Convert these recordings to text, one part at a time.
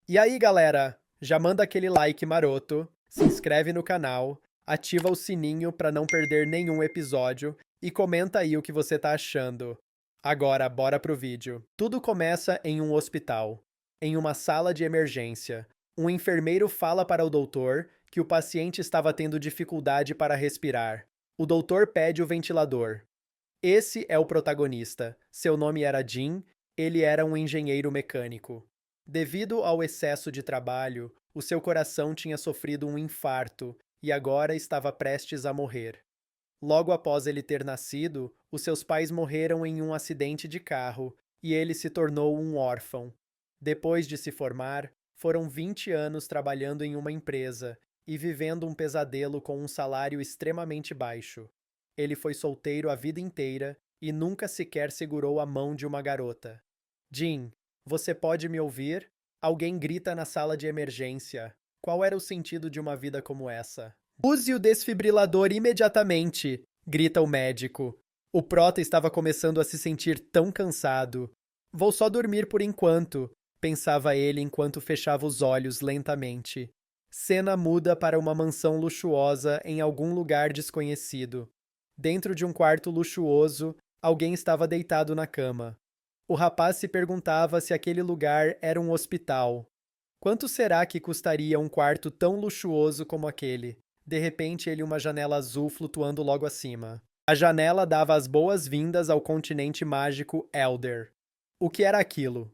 E aí, galera, já manda aquele like maroto, se inscreve no canal, ativa o sininho para não perder nenhum episódio e comenta aí o que você tá achando. Agora, bora pro vídeo. Tudo começa em um hospital, em uma sala de emergência. Um enfermeiro fala para o doutor que o paciente estava tendo dificuldade para respirar. O doutor pede o ventilador. Esse é o protagonista. Seu nome era Jim, ele era um engenheiro mecânico. Devido ao excesso de trabalho, o seu coração tinha sofrido um infarto e agora estava prestes a morrer. Logo após ele ter nascido, os seus pais morreram em um acidente de carro e ele se tornou um órfão. Depois de se formar, foram 20 anos trabalhando em uma empresa e vivendo um pesadelo com um salário extremamente baixo. Ele foi solteiro a vida inteira e nunca sequer segurou a mão de uma garota. Jim, você pode me ouvir? Alguém grita na sala de emergência. Qual era o sentido de uma vida como essa? Use o desfibrilador imediatamente, grita o médico. O prota estava começando a se sentir tão cansado. Vou só dormir por enquanto, pensava ele enquanto fechava os olhos lentamente. Cena muda para uma mansão luxuosa em algum lugar desconhecido. Dentro de um quarto luxuoso, alguém estava deitado na cama. O rapaz se perguntava se aquele lugar era um hospital. Quanto será que custaria um quarto tão luxuoso como aquele? De repente, ele uma janela azul flutuando logo acima. A janela dava as boas-vindas ao continente mágico Elder. O que era aquilo?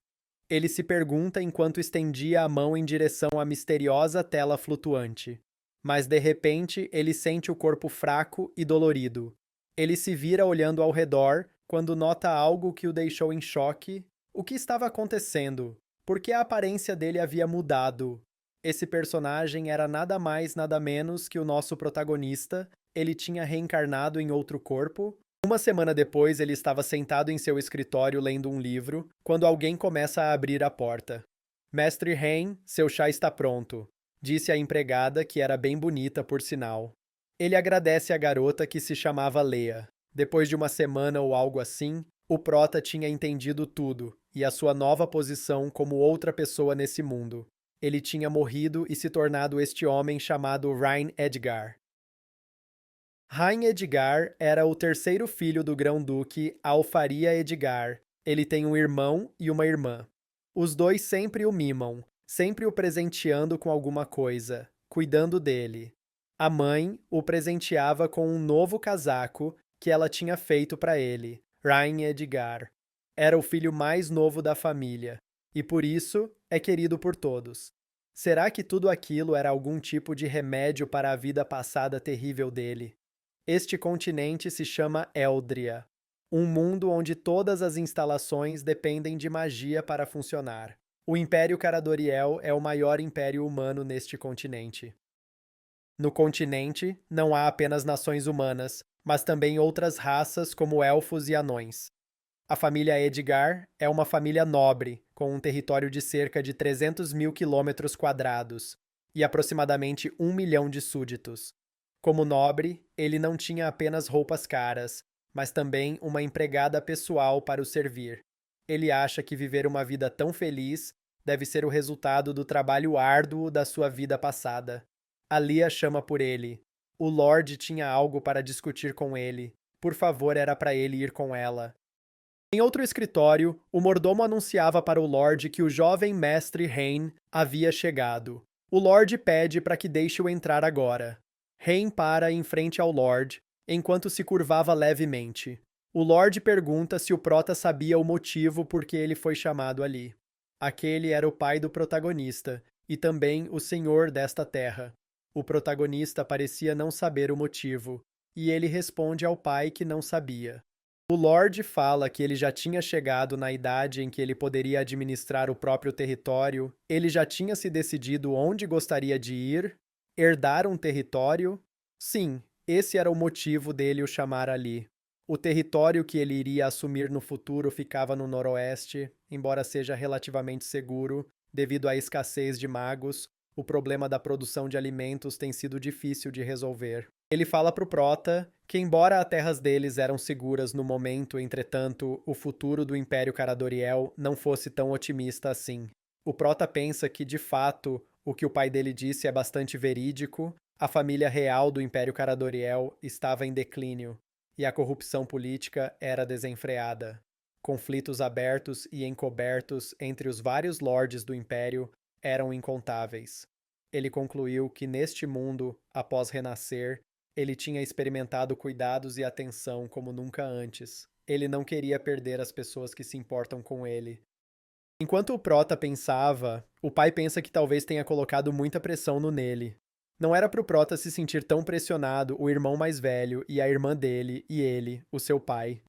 Ele se pergunta enquanto estendia a mão em direção à misteriosa tela flutuante. Mas de repente, ele sente o corpo fraco e dolorido. Ele se vira olhando ao redor quando nota algo que o deixou em choque. O que estava acontecendo? Por que a aparência dele havia mudado? Esse personagem era nada mais, nada menos que o nosso protagonista. Ele tinha reencarnado em outro corpo. Uma semana depois, ele estava sentado em seu escritório lendo um livro, quando alguém começa a abrir a porta. Mestre Hein, seu chá está pronto, disse a empregada, que era bem bonita, por sinal. Ele agradece à garota, que se chamava Leia. Depois de uma semana ou algo assim, o prota tinha entendido tudo, e a sua nova posição como outra pessoa nesse mundo. Ele tinha morrido e se tornado este homem chamado Ryan Edgar. Ryan Edgar era o terceiro filho do grão-duque Alfaria Edgar. Ele tem um irmão e uma irmã. Os dois sempre o mimam, sempre o presenteando com alguma coisa, cuidando dele. A mãe o presenteava com um novo casaco que ela tinha feito para ele, Ryan Edgar. Era o filho mais novo da família, e por isso é querido por todos. Será que tudo aquilo era algum tipo de remédio para a vida passada terrível dele? Este continente se chama Eldria, um mundo onde todas as instalações dependem de magia para funcionar. O Império Caradoriel é o maior império humano neste continente. No continente, não há apenas nações humanas, mas também outras raças como elfos e anões. A família Edgar é uma família nobre, com um território de cerca de 300 mil quilômetros quadrados e aproximadamente 1 milhão de súditos. Como nobre, ele não tinha apenas roupas caras, mas também uma empregada pessoal para o servir. Ele acha que viver uma vida tão feliz deve ser o resultado do trabalho árduo da sua vida passada. Alia chama por ele. O Lorde tinha algo para discutir com ele. Por favor, era para ele ir com ela. Em outro escritório, o mordomo anunciava para o Lorde que o jovem mestre Hein havia chegado. O Lorde pede para que deixe-o entrar agora. Hein para em frente ao Lorde, enquanto se curvava levemente. O Lorde pergunta se o prota sabia o motivo por que ele foi chamado ali. Aquele era o pai do protagonista, e também o senhor desta terra. O protagonista parecia não saber o motivo, e ele responde ao pai que não sabia. O Lorde fala que ele já tinha chegado na idade em que ele poderia administrar o próprio território, ele já tinha se decidido onde gostaria de ir, herdar um território. Sim, esse era o motivo dele o chamar ali. O território que ele iria assumir no futuro ficava no noroeste, embora seja relativamente seguro, devido à escassez de magos. O problema da produção de alimentos tem sido difícil de resolver. Ele fala pro Prota que, embora as terras deles eram seguras no momento, entretanto, o futuro do Império Caradoriel não fosse tão otimista assim. O prota pensa que, de fato, o que o pai dele disse é bastante verídico, a família real do Império Caradoriel estava em declínio, e a corrupção política era desenfreada. Conflitos abertos e encobertos entre os vários lordes do Império eram incontáveis. Ele concluiu que neste mundo, após renascer, ele tinha experimentado cuidados e atenção como nunca antes. Ele não queria perder as pessoas que se importam com ele. Enquanto o prota pensava, o pai pensa que talvez tenha colocado muita pressão no nele. Não era pro prota se sentir tão pressionado o irmão mais velho e a irmã dele e ele, o seu pai.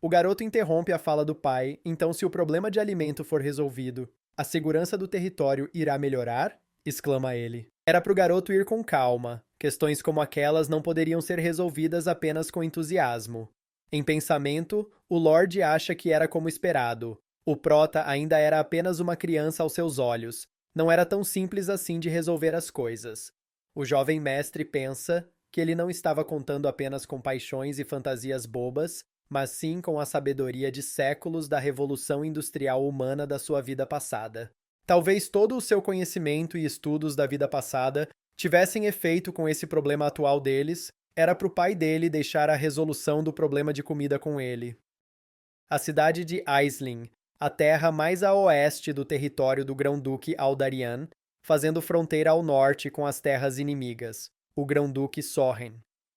O garoto interrompe a fala do pai, então se o problema de alimento for resolvido, a segurança do território irá melhorar? Exclama ele. Era pro garoto ir com calma. Questões como aquelas não poderiam ser resolvidas apenas com entusiasmo. Em pensamento, o Lorde acha que era como esperado. O prota ainda era apenas uma criança aos seus olhos. Não era tão simples assim de resolver as coisas. O jovem mestre pensa que ele não estava contando apenas com paixões e fantasias bobas, mas sim com a sabedoria de séculos da revolução industrial humana da sua vida passada. Talvez todo o seu conhecimento e estudos da vida passada tivessem efeito com esse problema atual deles, era para o pai dele deixar a resolução do problema de comida com ele. A cidade de Aisling, a terra mais a oeste do território do Grão-Duque Aldarian, fazendo fronteira ao norte com as terras inimigas, o Grão-Duque Soren.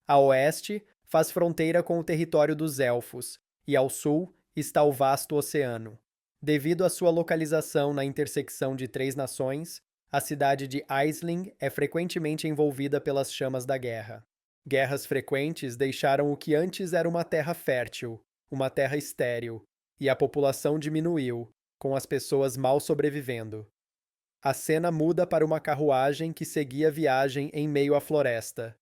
A oeste, faz fronteira com o território dos Elfos, e ao sul está o vasto oceano. Devido à sua localização na intersecção de três nações, a cidade de Aisling é frequentemente envolvida pelas chamas da guerra. Guerras frequentes deixaram o que antes era uma terra fértil, uma terra estéril, e a população diminuiu, com as pessoas mal sobrevivendo. A cena muda para uma carruagem que seguia a viagem em meio à floresta.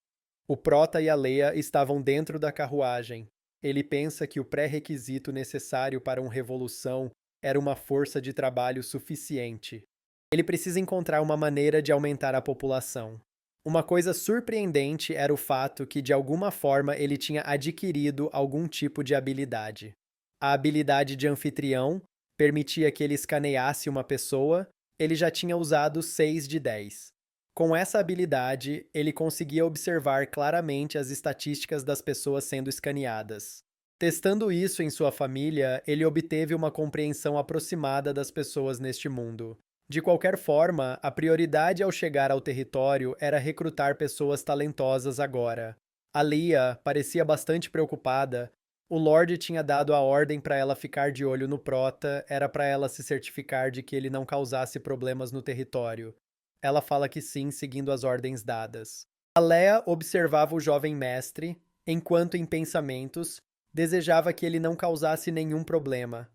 O prota e a Leia estavam dentro da carruagem. Ele pensa que o pré-requisito necessário para uma revolução era uma força de trabalho suficiente. Ele precisa encontrar uma maneira de aumentar a população. Uma coisa surpreendente era o fato que, de alguma forma, ele tinha adquirido algum tipo de habilidade. A habilidade de anfitrião permitia que ele escaneasse uma pessoa, ele já tinha usado 6 de 10. Com essa habilidade, ele conseguia observar claramente as estatísticas das pessoas sendo escaneadas. Testando isso em sua família, ele obteve uma compreensão aproximada das pessoas neste mundo. De qualquer forma, a prioridade ao chegar ao território era recrutar pessoas talentosas agora. A Leia parecia bastante preocupada. O Lorde tinha dado a ordem para ela ficar de olho no prota, era para ela se certificar de que ele não causasse problemas no território. Ela fala que sim, seguindo as ordens dadas. A Leia observava o jovem mestre, enquanto em pensamentos, desejava que ele não causasse nenhum problema.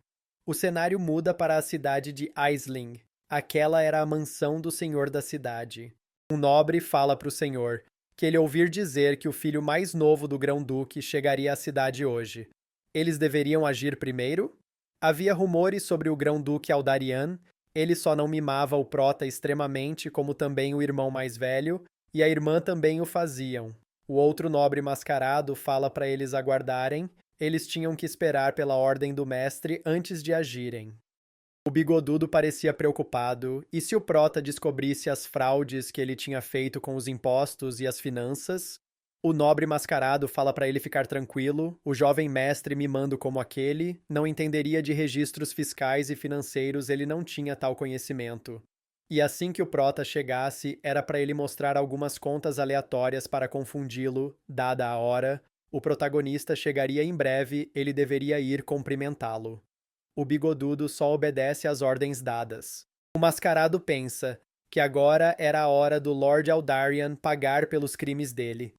O cenário muda para a cidade de Aisling. Aquela era a mansão do senhor da cidade. Um nobre fala para o senhor que ele ouvir dizer que o filho mais novo do Grão-Duque chegaria à cidade hoje. Eles deveriam agir primeiro? Havia rumores sobre o Grão-Duque Aldarian. Ele só não mimava o prota extremamente, como também o irmão mais velho, e a irmã também o faziam. O outro nobre mascarado fala para eles aguardarem, eles tinham que esperar pela ordem do mestre antes de agirem. O bigodudo parecia preocupado, e se o prota descobrisse as fraudes que ele tinha feito com os impostos e as finanças? O nobre mascarado fala para ele ficar tranquilo, o jovem mestre mimando como aquele, não entenderia de registros fiscais e financeiros, ele não tinha tal conhecimento. E assim que o prota chegasse, era para ele mostrar algumas contas aleatórias para confundi-lo, dada a hora, o protagonista chegaria em breve, ele deveria ir cumprimentá-lo. O bigodudo só obedece às ordens dadas. O mascarado pensa que agora era a hora do Lord Aldarian pagar pelos crimes dele.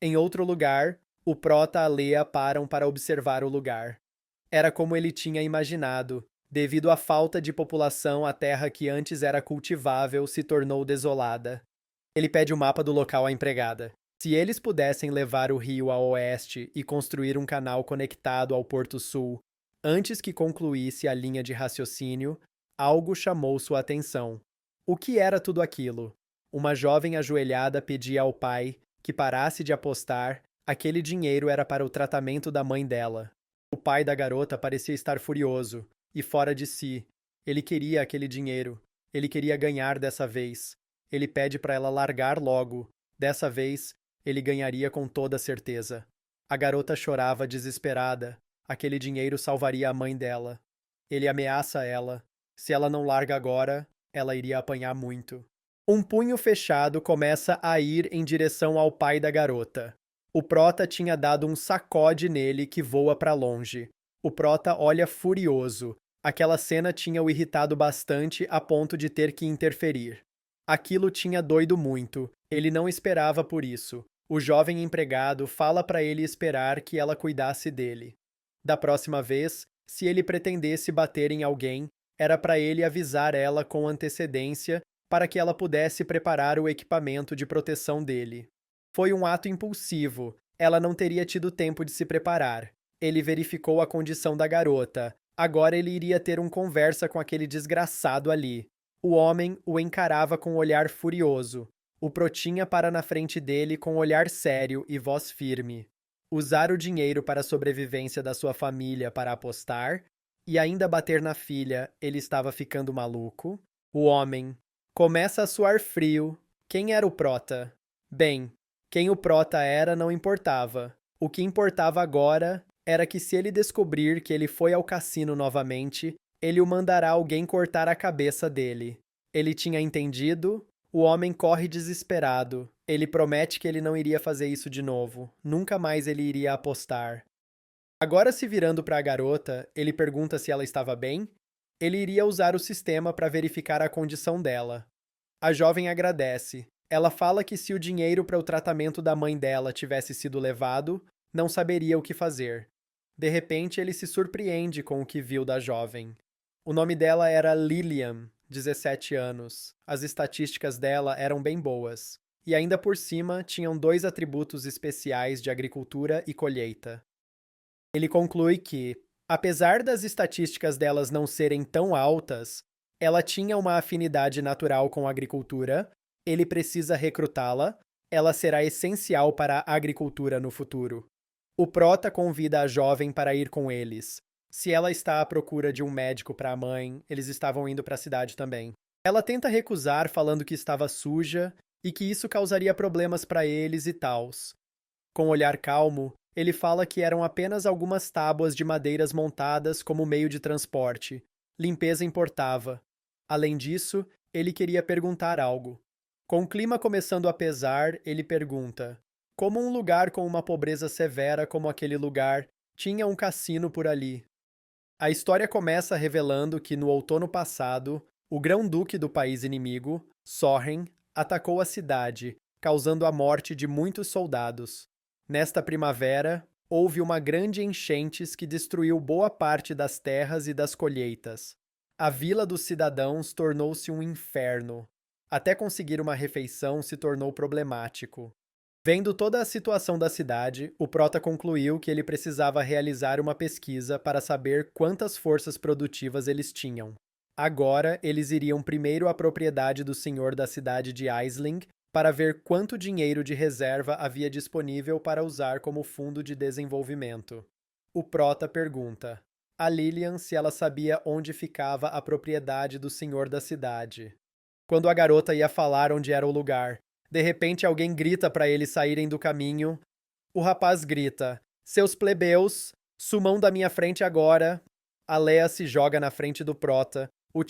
Em outro lugar, o prota e a Leia param para observar o lugar. Era como ele tinha imaginado. Devido à falta de população, a terra que antes era cultivável se tornou desolada. Ele pede o mapa do local à empregada. Se eles pudessem levar o rio a oeste e construir um canal conectado ao Porto Sul, antes que concluísse a linha de raciocínio, algo chamou sua atenção. O que era tudo aquilo? Uma jovem ajoelhada pedia ao pai que parasse de apostar, aquele dinheiro era para o tratamento da mãe dela. O pai da garota parecia estar furioso e fora de si. Ele queria aquele dinheiro. Ele queria ganhar dessa vez. Ele pede para ela largar logo. Dessa vez, ele ganharia com toda certeza. A garota chorava desesperada. Aquele dinheiro salvaria a mãe dela. Ele ameaça ela. Se ela não larga agora, ela iria apanhar muito. Um punho fechado começa a ir em direção ao pai da garota. O prota tinha dado um sacode nele que voa para longe. O prota olha furioso. Aquela cena tinha o irritado bastante a ponto de ter que interferir. Aquilo tinha doído muito. Ele não esperava por isso. O jovem empregado fala para ele esperar que ela cuidasse dele. Da próxima vez, se ele pretendesse bater em alguém, era para ele avisar ela com antecedência para que ela pudesse preparar o equipamento de proteção dele. Foi um ato impulsivo. Ela não teria tido tempo de se preparar. Ele verificou a condição da garota. Agora ele iria ter uma conversa com aquele desgraçado ali. O homem o encarava com um olhar furioso. O protinha para na frente dele com um olhar sério e voz firme. Usar o dinheiro para a sobrevivência da sua família para apostar e ainda bater na filha, ele estava ficando maluco. O homem começa a suar frio. Quem era o prota? Bem, quem o prota era não importava. O que importava agora era que se ele descobrir que ele foi ao cassino novamente, ele o mandará alguém cortar a cabeça dele. Ele tinha entendido. O homem corre desesperado. Ele promete que ele não iria fazer isso de novo. Nunca mais ele iria apostar. Agora, se virando para a garota, ele pergunta se ela estava bem. Ele iria usar o sistema para verificar a condição dela. A jovem agradece. Ela fala que se o dinheiro para o tratamento da mãe dela tivesse sido levado, não saberia o que fazer. De repente, ele se surpreende com o que viu da jovem. O nome dela era Lillian, 17 anos. As estatísticas dela eram bem boas. E ainda por cima, tinham 2 atributos especiais de agricultura e colheita. Ele conclui que, apesar das estatísticas delas não serem tão altas, ela tinha uma afinidade natural com a agricultura, ele precisa recrutá-la, ela será essencial para a agricultura no futuro. O prota convida a jovem para ir com eles. Se ela está à procura de um médico para a mãe, eles estavam indo para a cidade também. Ela tenta recusar, falando que estava suja e que isso causaria problemas para eles e tals. Com um olhar calmo, ele fala que eram apenas algumas tábuas de madeiras montadas como meio de transporte. Limpeza importava. Além disso, ele queria perguntar algo. Com o clima começando a pesar, ele pergunta: como um lugar com uma pobreza severa como aquele lugar tinha um cassino por ali? A história começa revelando que no outono passado, o grão-duque do país inimigo, Soren, atacou a cidade, causando a morte de muitos soldados. Nesta primavera, houve uma grande enchente que destruiu boa parte das terras e das colheitas. A vila dos cidadãos tornou-se um inferno. Até conseguir uma refeição se tornou problemático. Vendo toda a situação da cidade, o prota concluiu que ele precisava realizar uma pesquisa para saber quantas forças produtivas eles tinham. Agora, eles iriam primeiro à propriedade do senhor da cidade de Aisling para ver quanto dinheiro de reserva havia disponível para usar como fundo de desenvolvimento. O prota pergunta a Lillian se ela sabia onde ficava a propriedade do senhor da cidade. Quando a garota ia falar onde era o lugar, de repente alguém grita para eles saírem do caminho. O rapaz grita: seus plebeus, sumam da minha frente agora. A Leia se joga na frente do prota, o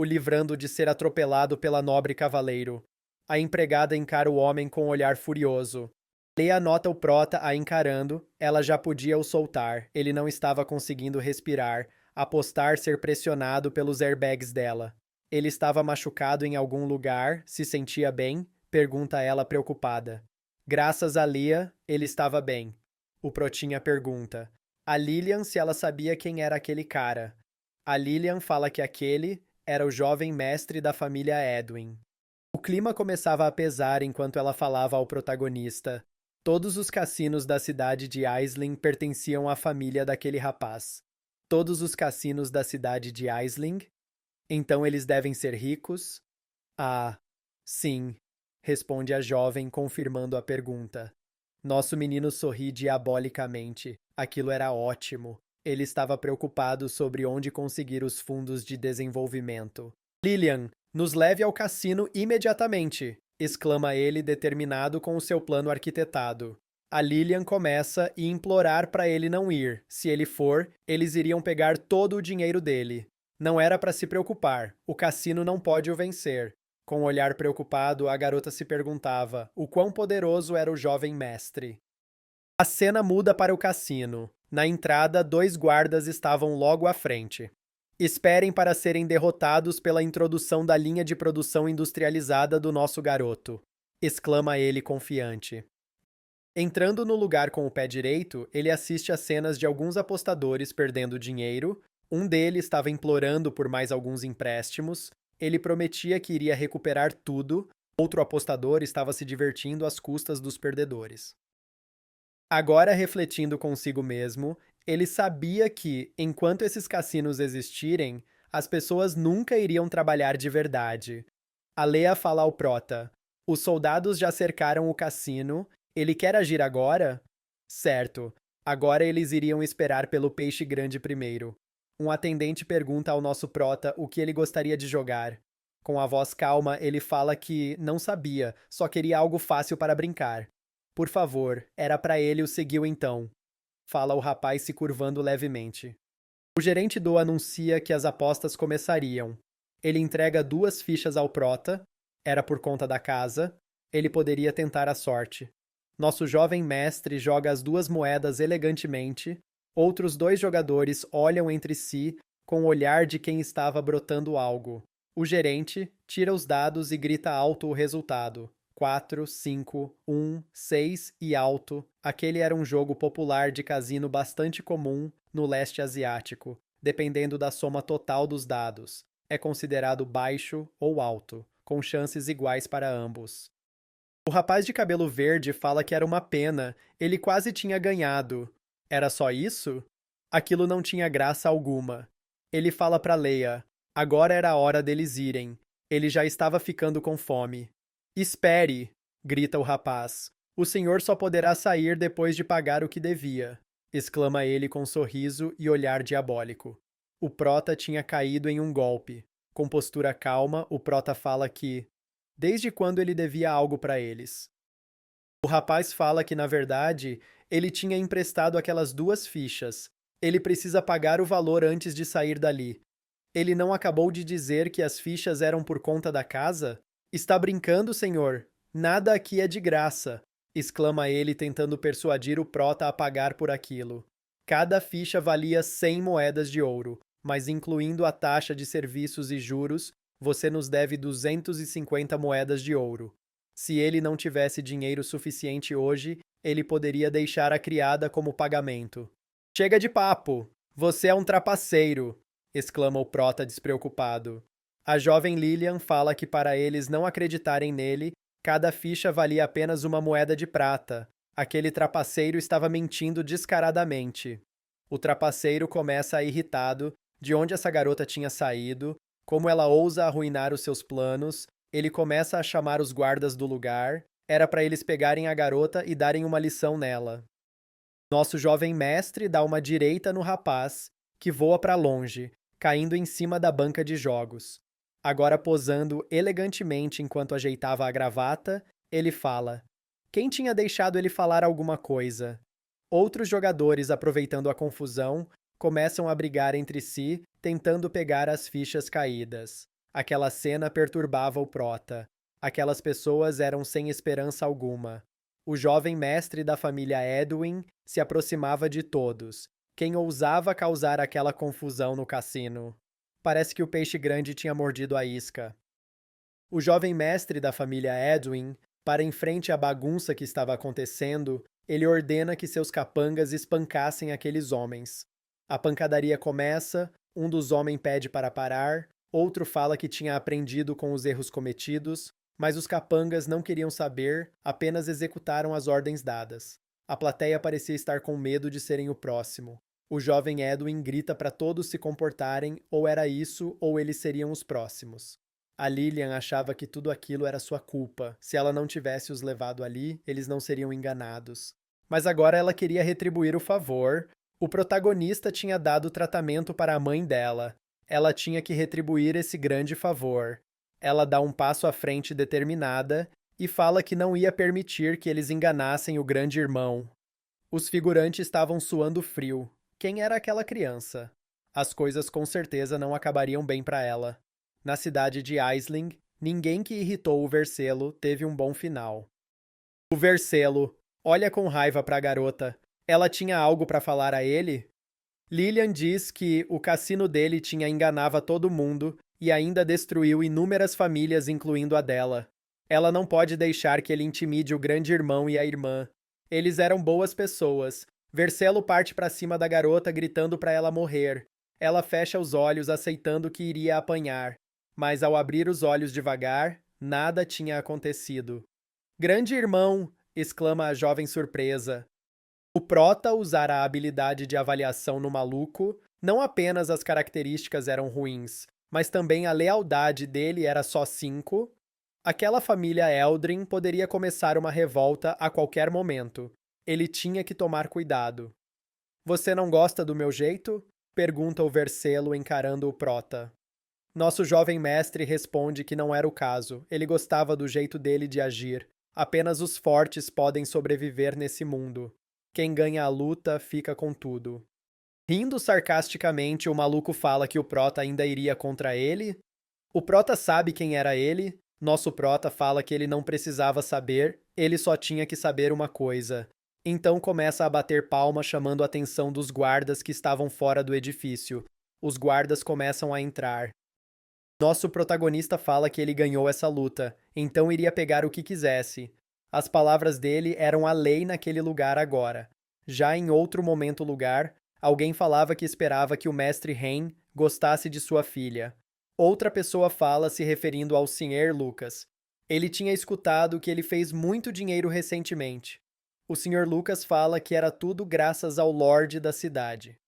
livrando de ser atropelado pela nobre cavaleiro. A empregada encara o homem com um olhar furioso. Leia nota o prota a encarando, ela já podia o soltar, ele não estava conseguindo respirar, apostar ser pressionado pelos airbags dela. Ele estava machucado em algum lugar, se sentia bem? Pergunta ela preocupada. Graças a Leia, ele estava bem. O protinha pergunta a Lillian se ela sabia quem era aquele cara. A Lillian fala que aquele era o jovem mestre da família Edwin. O clima começava a pesar enquanto ela falava ao protagonista. Todos os cassinos da cidade de Aisling pertenciam à família daquele rapaz. Todos os cassinos da cidade de Aisling? Então eles devem ser ricos? Ah, sim, responde a jovem, confirmando a pergunta. Nosso menino sorri diabolicamente. Aquilo era ótimo. Ele estava preocupado sobre onde conseguir os fundos de desenvolvimento. Lillian, Nos leve ao cassino imediatamente, exclama ele, determinado com o seu plano arquitetado. A Lilian começa a implorar para ele não ir. Se ele for, eles iriam pegar todo o dinheiro dele. Não era para se preocupar, o cassino não pode o vencer. Com um olhar preocupado, a garota se perguntava o quão poderoso era o jovem mestre. A cena muda para o cassino. Na entrada, 2 guardas estavam logo à frente. Esperem para serem derrotados pela introdução da linha de produção industrializada do nosso garoto, exclama ele confiante. Entrando no lugar com o pé direito, ele assiste às cenas de alguns apostadores perdendo dinheiro. Um deles estava implorando por mais alguns empréstimos. Ele prometia que iria recuperar tudo. Outro apostador estava se divertindo às custas dos perdedores. Agora, refletindo consigo mesmo, ele sabia que, enquanto esses cassinos existirem, as pessoas nunca iriam trabalhar de verdade. A Leia fala ao Prota: os soldados já cercaram o cassino. Ele quer agir agora? Certo. Agora eles iriam esperar pelo peixe grande primeiro. Um atendente pergunta ao nosso Prota o que ele gostaria de jogar. Com a voz calma, ele fala que não sabia, só queria algo fácil para brincar. Por favor, era para ele o seguiu então. Fala o rapaz se curvando levemente. O gerente do anuncia que as apostas começariam. Ele entrega 2 fichas ao Prota. Era por conta da casa. Ele poderia tentar a sorte. Nosso jovem mestre joga as 2 moedas elegantemente. Outros 2 jogadores olham entre si com o olhar de quem estava brotando algo. O gerente tira os dados e grita alto o resultado. 4, 5, 1, 6 e alto. Aquele era um jogo popular de cassino bastante comum no leste asiático, dependendo da soma total dos dados. É considerado baixo ou alto, com chances iguais para ambos. O rapaz de cabelo verde fala que era uma pena, ele quase tinha ganhado. Era só isso? Aquilo não tinha graça alguma. Ele fala para Leia: agora era a hora deles irem. Ele já estava ficando com fome. Espere, grita o rapaz. O senhor só poderá sair depois de pagar o que devia, exclama ele com sorriso e olhar diabólico. O Prota tinha caído em um golpe. Com postura calma, o Prota fala que, desde quando ele devia algo para eles. O rapaz fala que, na verdade, ele tinha emprestado aquelas 2 fichas. Ele precisa pagar o valor antes de sair dali. Ele não acabou de dizer que as fichas eram por conta da casa? Está brincando, senhor? Nada aqui é de graça, exclama ele tentando persuadir o Prota a pagar por aquilo. Cada ficha valia 100 moedas de ouro, mas incluindo a taxa de serviços e juros, você nos deve 250 moedas de ouro. Se ele não tivesse dinheiro suficiente hoje, ele poderia deixar a criada como pagamento. Chega de papo! Você é um trapaceiro! Exclama o Prota despreocupado. A jovem Lilian fala que para eles não acreditarem nele, cada ficha valia apenas 1 moeda de prata. Aquele trapaceiro estava mentindo descaradamente. O trapaceiro começa irritado de onde essa garota tinha saído, como ela ousa arruinar os seus planos. Ele começa a chamar os guardas do lugar. Era para eles pegarem a garota e darem uma lição nela. Nosso jovem mestre dá uma direita no rapaz, que voa para longe, caindo em cima da banca de jogos. Agora posando elegantemente enquanto ajeitava a gravata, ele fala: quem tinha deixado ele falar alguma coisa? Outros jogadores, aproveitando a confusão, começam a brigar entre si, tentando pegar as fichas caídas. Aquela cena perturbava o Prota. Aquelas pessoas eram sem esperança alguma. O jovem mestre da família Edwin se aproximava de todos. Quem ousava causar aquela confusão no cassino? Parece que o peixe grande tinha mordido a isca. O jovem mestre da família Edwin, para em frente à bagunça que estava acontecendo, ele ordena que seus capangas espancassem aqueles homens. A pancadaria começa, um dos homens pede para parar, outro fala que tinha aprendido com os erros cometidos, mas os capangas não queriam saber, apenas executaram as ordens dadas. A plateia parecia estar com medo de serem o próximo. O jovem Edwin grita para todos se comportarem, ou era isso, ou eles seriam os próximos. A Lilian achava que tudo aquilo era sua culpa. Se ela não tivesse os levado ali, eles não seriam enganados. Mas agora ela queria retribuir o favor. O protagonista tinha dado tratamento para a mãe dela. Ela tinha que retribuir esse grande favor. Ela dá um passo à frente determinada e fala que não ia permitir que eles enganassem o grande irmão. Os figurantes estavam suando frio. Quem era aquela criança? As coisas com certeza não acabariam bem para ela. Na cidade de Aisling, ninguém que irritou o Vercelo teve um bom final. O Vercelo olha com raiva para a garota. Ela tinha algo para falar a ele? Lilian diz que o cassino dele tinha enganava todo mundo e ainda destruiu inúmeras famílias, incluindo a dela. Ela não pode deixar que ele intimide o grande irmão e a irmã. Eles eram boas pessoas. Vercelo parte para cima da garota, gritando para ela morrer. Ela fecha os olhos, aceitando que iria apanhar. Mas ao abrir os olhos devagar, nada tinha acontecido. Grande irmão! Exclama a jovem surpresa. O Prota usara a habilidade de avaliação no maluco, não apenas as características eram ruins, mas também a lealdade dele era só 5. Aquela família Eldrin poderia começar uma revolta a qualquer momento. Ele tinha que tomar cuidado. Você não gosta do meu jeito? Pergunta o Vercelo encarando o Prota. Nosso jovem mestre responde que não era o caso. Ele gostava do jeito dele de agir. Apenas os fortes podem sobreviver nesse mundo. Quem ganha a luta fica com tudo. Rindo sarcasticamente, o maluco fala que o Prota ainda iria contra ele. O Prota sabe quem era ele. Nosso Prota fala que ele não precisava saber, ele só tinha que saber uma coisa. Então começa a bater palma, chamando a atenção dos guardas que estavam fora do edifício. Os guardas começam a entrar. Nosso protagonista fala que ele ganhou essa luta, então iria pegar o que quisesse. As palavras dele eram a lei naquele lugar agora. Já em outro momento-lugar, alguém falava que esperava que o mestre Rain gostasse de sua filha. Outra pessoa fala se referindo ao Sr. Lucas. Ele tinha escutado que ele fez muito dinheiro recentemente. O Sr. Lucas fala que era tudo graças ao Lorde da cidade.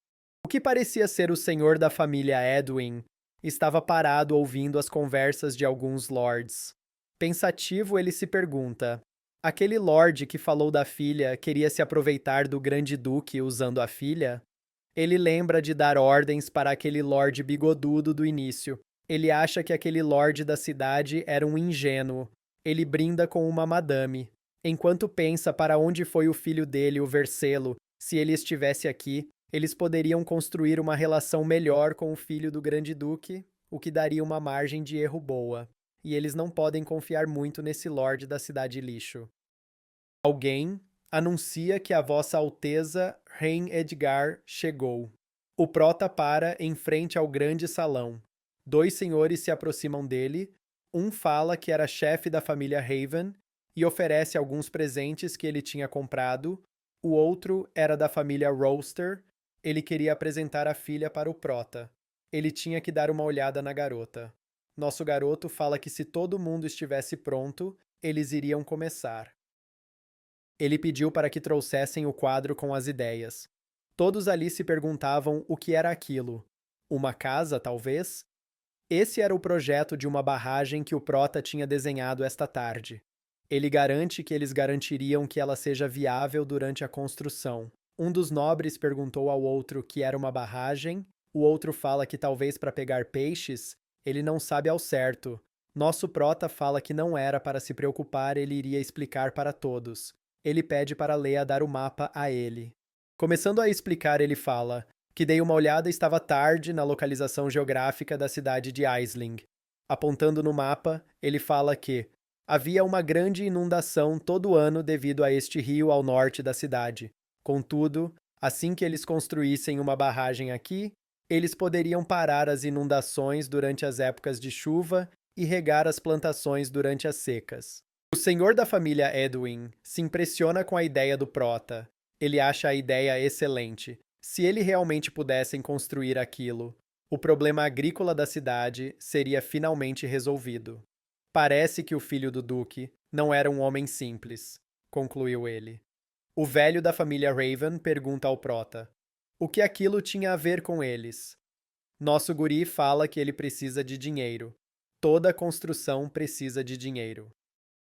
O que parecia ser o senhor da família Edwin estava parado ouvindo as conversas de alguns lords. Pensativo, ele se pergunta: aquele lord que falou da filha queria se aproveitar do grande duque usando a filha? Ele lembra de dar ordens para aquele lord bigodudo do início. Ele acha que aquele lord da cidade era um ingênuo. Ele brinda com uma madame. Enquanto pensa para onde foi o filho dele, o Vercelo, se ele estivesse aqui, eles poderiam construir uma relação melhor com o filho do grande duque, o que daria uma margem de erro boa. E eles não podem confiar muito nesse lord da cidade lixo. Alguém anuncia que a Vossa Alteza Rein Edgar chegou. O Prota para em frente ao grande salão. 2 senhores se aproximam dele. Um fala que era chefe da família Raven e oferece alguns presentes que ele tinha comprado. O outro era da família Roaster. Ele queria apresentar a filha para o Prota. Ele tinha que dar uma olhada na garota. Nosso garoto fala que se todo mundo estivesse pronto, eles iriam começar. Ele pediu para que trouxessem o quadro com as ideias. Todos ali se perguntavam o que era aquilo. Uma casa, talvez? Esse era o projeto de uma barragem que o Prota tinha desenhado esta tarde. Ele garante que eles garantiriam que ela seja viável durante a construção. Um dos nobres perguntou ao outro que era uma barragem, o outro fala que talvez para pegar peixes, ele não sabe ao certo. Nosso Prota fala que não era para se preocupar, ele iria explicar para todos. Ele pede para Leia dar o mapa a ele. Começando a explicar, ele fala que dei uma olhada e estava tarde na localização geográfica da cidade de Aisling. Apontando no mapa, ele fala que havia uma grande inundação todo ano devido a este rio ao norte da cidade. Contudo, assim que eles construíssem uma barragem aqui, eles poderiam parar as inundações durante as épocas de chuva e regar as plantações durante as secas. O senhor da família Edwin se impressiona com a ideia do Prota. Ele acha a ideia excelente. Se ele realmente pudessem construir aquilo, o problema agrícola da cidade seria finalmente resolvido. Parece que o filho do Duque não era um homem simples, concluiu ele. O velho da família Raven pergunta ao Prota: o que aquilo tinha a ver com eles? Nosso guri fala que ele precisa de dinheiro. Toda construção precisa de dinheiro.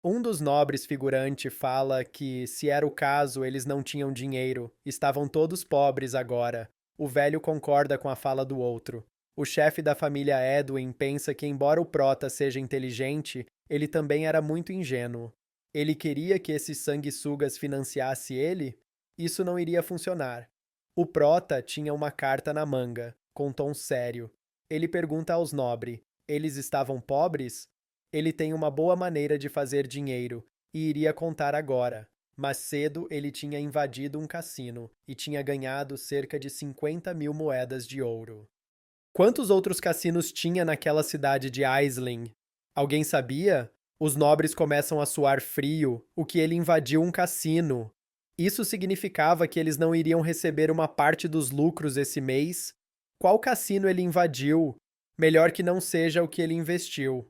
Um dos nobres figurante fala que, se era o caso, eles não tinham dinheiro, estavam todos pobres agora. O velho concorda com a fala do outro. O chefe da família Edwin pensa que, embora o Prota seja inteligente, ele também era muito ingênuo. Ele queria que esses sanguessugas financiasse ele? Isso não iria funcionar. O Prota tinha uma carta na manga, com tom sério. Ele pergunta aos nobres: eles estavam pobres? Ele tem uma boa maneira de fazer dinheiro, e iria contar agora. Mas cedo ele tinha invadido um cassino e tinha ganhado cerca de 50.000 moedas de ouro. Quantos outros cassinos tinha naquela cidade de Aisling? Alguém sabia? Os nobres começam a suar frio, o que ele invadiu um cassino. Isso significava que eles não iriam receber uma parte dos lucros esse mês? Qual cassino ele invadiu? Melhor que não seja o que ele investiu.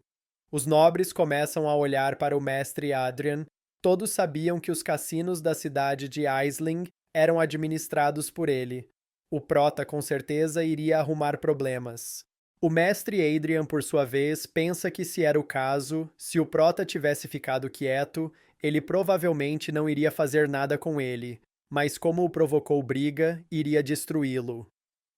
Os nobres começam a olhar para o mestre Adrian. Todos sabiam que os cassinos da cidade de Aisling eram administrados por ele. O Prota com certeza iria arrumar problemas. O mestre Adrian, por sua vez, pensa que se era o caso, se o Prota tivesse ficado quieto, ele provavelmente não iria fazer nada com ele, mas como o provocou briga, iria destruí-lo.